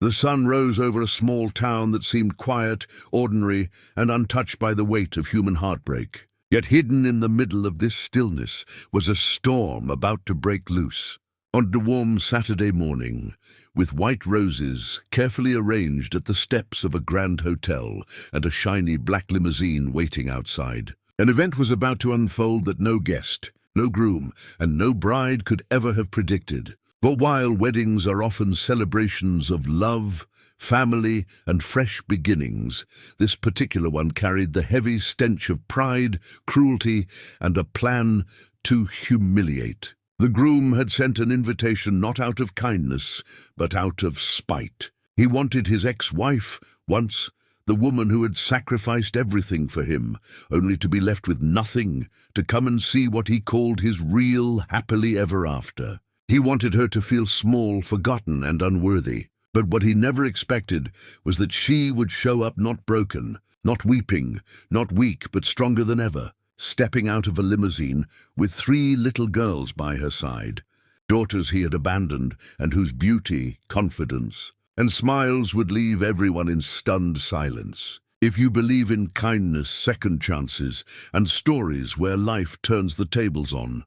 The sun rose over a small town that seemed quiet, ordinary, and untouched by the weight of human heartbreak. Yet hidden in the middle of this stillness was a storm about to break loose. On a warm Saturday morning, with white roses carefully arranged at the steps of a grand hotel and a shiny black limousine waiting outside, an event was about to unfold that no guest, no groom, and no bride could ever have predicted. For while weddings are often celebrations of love, family, and fresh beginnings, this particular one carried the heavy stench of pride, cruelty, and a plan to humiliate. The groom had sent an invitation not out of kindness, but out of spite. He wanted his ex-wife, once the woman who had sacrificed everything for him, only to be left with nothing, to come and see what he called his real happily ever after. He wanted her to feel small, forgotten, and unworthy. But what he never expected was that she would show up not broken, not weeping, not weak, but stronger than ever, stepping out of a limousine with 3 little girls by her side, daughters he had abandoned and whose beauty, confidence, and smiles would leave everyone in stunned silence. If you believe in kindness, second chances, and stories where life turns the tables on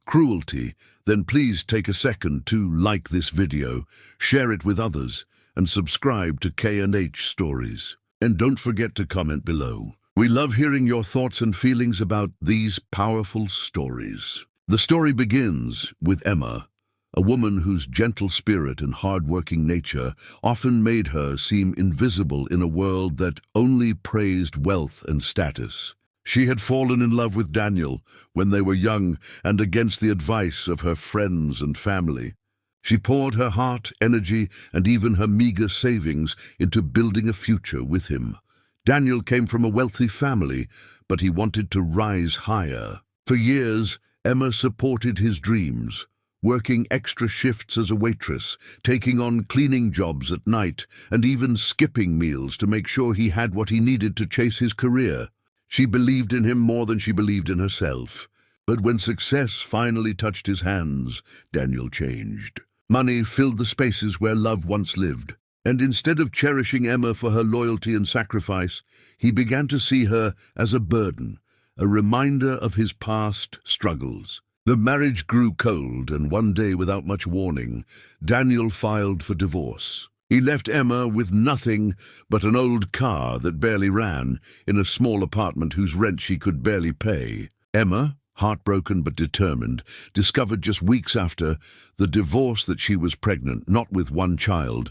cruelty, then please take a second to like this video, share it with others, and subscribe to K&H Stories. And don't forget to comment below. We love hearing your thoughts and feelings about these powerful stories. The story begins with Emma, a woman whose gentle spirit and hard-working nature often made her seem invisible in a world that only praised wealth and status. She had fallen in love with Daniel when they were young and against the advice of her friends and family. She poured her heart, energy, and even her meager savings into building a future with him. Daniel came from a wealthy family, but he wanted to rise higher. For years, Emma supported his dreams, working extra shifts as a waitress, taking on cleaning jobs at night, and even skipping meals to make sure he had what he needed to chase his career. She believed in him more than she believed in herself. But when success finally touched his hands, Daniel changed. Money filled the spaces where love once lived. And instead of cherishing Emma for her loyalty and sacrifice, he began to see her as a burden, a reminder of his past struggles. The marriage grew cold, and one day, without much warning, Daniel filed for divorce. He left Emma with nothing but an old car that barely ran, in a small apartment whose rent she could barely pay. Emma, heartbroken but determined, discovered just weeks after the divorce that she was pregnant, not with one child,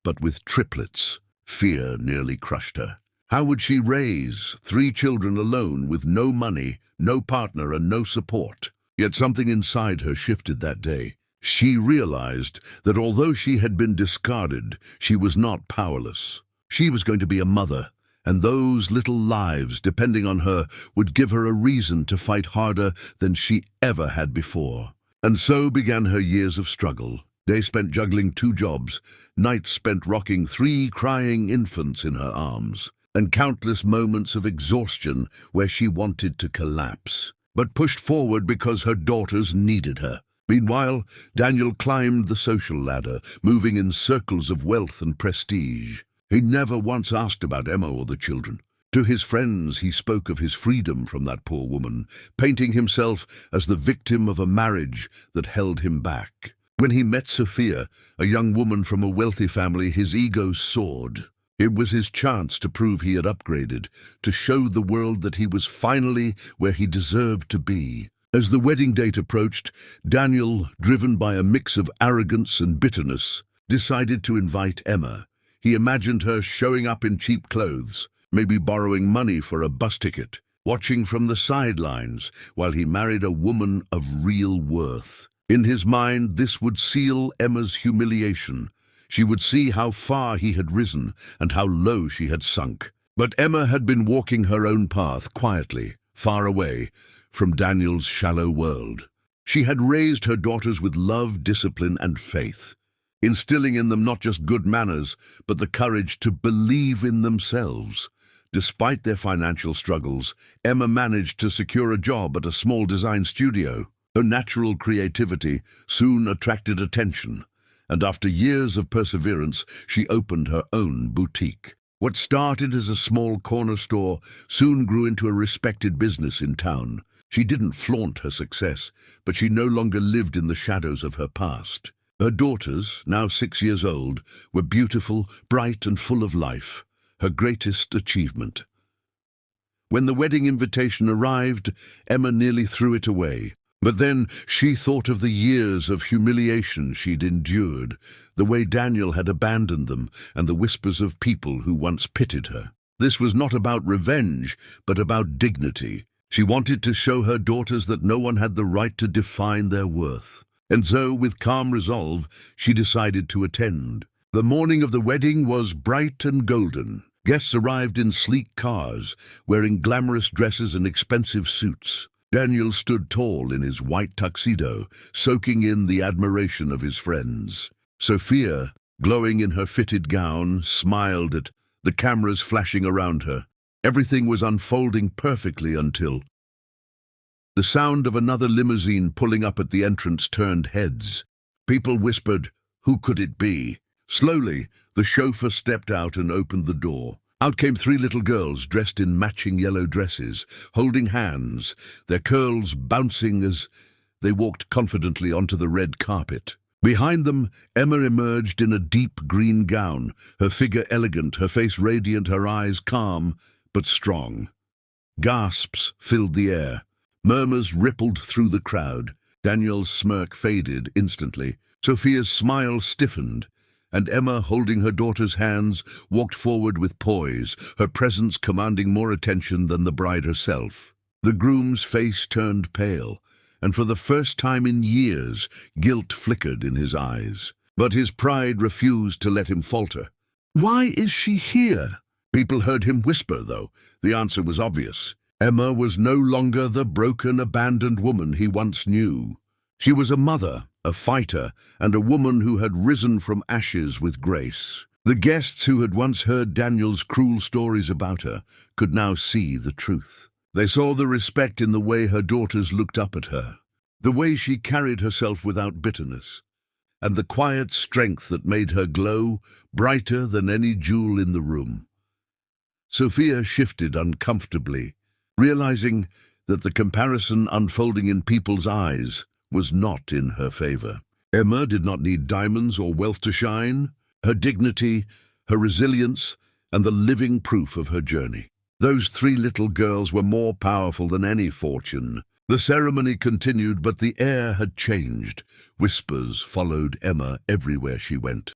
but with triplets. Fear nearly crushed her. How would she raise 3 children alone with no money, no partner, and no support? Yet something inside her shifted that day. She realized that although she had been discarded, she was not powerless. She was going to be a mother, and those little lives, depending on her, would give her a reason to fight harder than she ever had before. And so began her years of struggle. Days spent juggling 2 jobs, nights spent rocking 3 crying infants in her arms, and countless moments of exhaustion where she wanted to collapse, but pushed forward because her daughters needed her. Meanwhile, Daniel climbed the social ladder, moving in circles of wealth and prestige. He never once asked about Emma or the children. To his friends, he spoke of his freedom from that poor woman, painting himself as the victim of a marriage that held him back. When he met Sophia, a young woman from a wealthy family, his ego soared. It was his chance to prove he had upgraded, to show the world that he was finally where he deserved to be. As the wedding date approached, Daniel, driven by a mix of arrogance and bitterness, decided to invite Emma. He imagined her showing up in cheap clothes, maybe borrowing money for a bus ticket, watching from the sidelines while he married a woman of real worth. In his mind, this would seal Emma's humiliation. She would see how far he had risen and how low she had sunk. But Emma had been walking her own path quietly, far away from Daniel's shallow world. She had raised her daughters with love, discipline, and faith, instilling in them not just good manners, but the courage to believe in themselves. Despite their financial struggles, Emma managed to secure a job at a small design studio. Her natural creativity soon attracted attention, and after years of perseverance, she opened her own boutique. What started as a small corner store soon grew into a respected business in town. She didn't flaunt her success, but she no longer lived in the shadows of her past. Her daughters, now 6 years old, were beautiful, bright, and full of life, her greatest achievement. When the wedding invitation arrived, Emma nearly threw it away. But then she thought of the years of humiliation she'd endured, the way Daniel had abandoned them, and the whispers of people who once pitied her. This was not about revenge, but about dignity. She wanted to show her daughters that no one had the right to define their worth. And so, with calm resolve, she decided to attend. The morning of the wedding was bright and golden. Guests arrived in sleek cars, wearing glamorous dresses and expensive suits. Daniel stood tall in his white tuxedo, soaking in the admiration of his friends. Sophia, glowing in her fitted gown, smiled at the cameras flashing around her. Everything was unfolding perfectly until the sound of another limousine pulling up at the entrance turned heads. People whispered, "Who could it be?" Slowly, the chauffeur stepped out and opened the door. Out came 3 little girls dressed in matching yellow dresses, holding hands, their curls bouncing as they walked confidently onto the red carpet. Behind them, Emma emerged in a deep green gown, her figure elegant, her face radiant, her eyes calm but strong. Gasps filled the air. Murmurs rippled through the crowd. Daniel's smirk faded instantly. Sophia's smile stiffened, and Emma, holding her daughter's hands, walked forward with poise, her presence commanding more attention than the bride herself. The groom's face turned pale, and for the first time in years, guilt flickered in his eyes. But his pride refused to let him falter. "Why is she here?" People heard him whisper, though. The answer was obvious. Emma was no longer the broken, abandoned woman he once knew. She was a mother, a fighter, and a woman who had risen from ashes with grace. The guests who had once heard Daniel's cruel stories about her could now see the truth. They saw the respect in the way her daughters looked up at her, the way she carried herself without bitterness, and the quiet strength that made her glow brighter than any jewel in the room. Sophia shifted uncomfortably, realizing that the comparison unfolding in people's eyes was not in her favor. Emma did not need diamonds or wealth to shine. Her dignity, her resilience, and the living proof of her journey. Those 3 little girls were more powerful than any fortune. The ceremony continued, but the air had changed. Whispers followed Emma everywhere she went.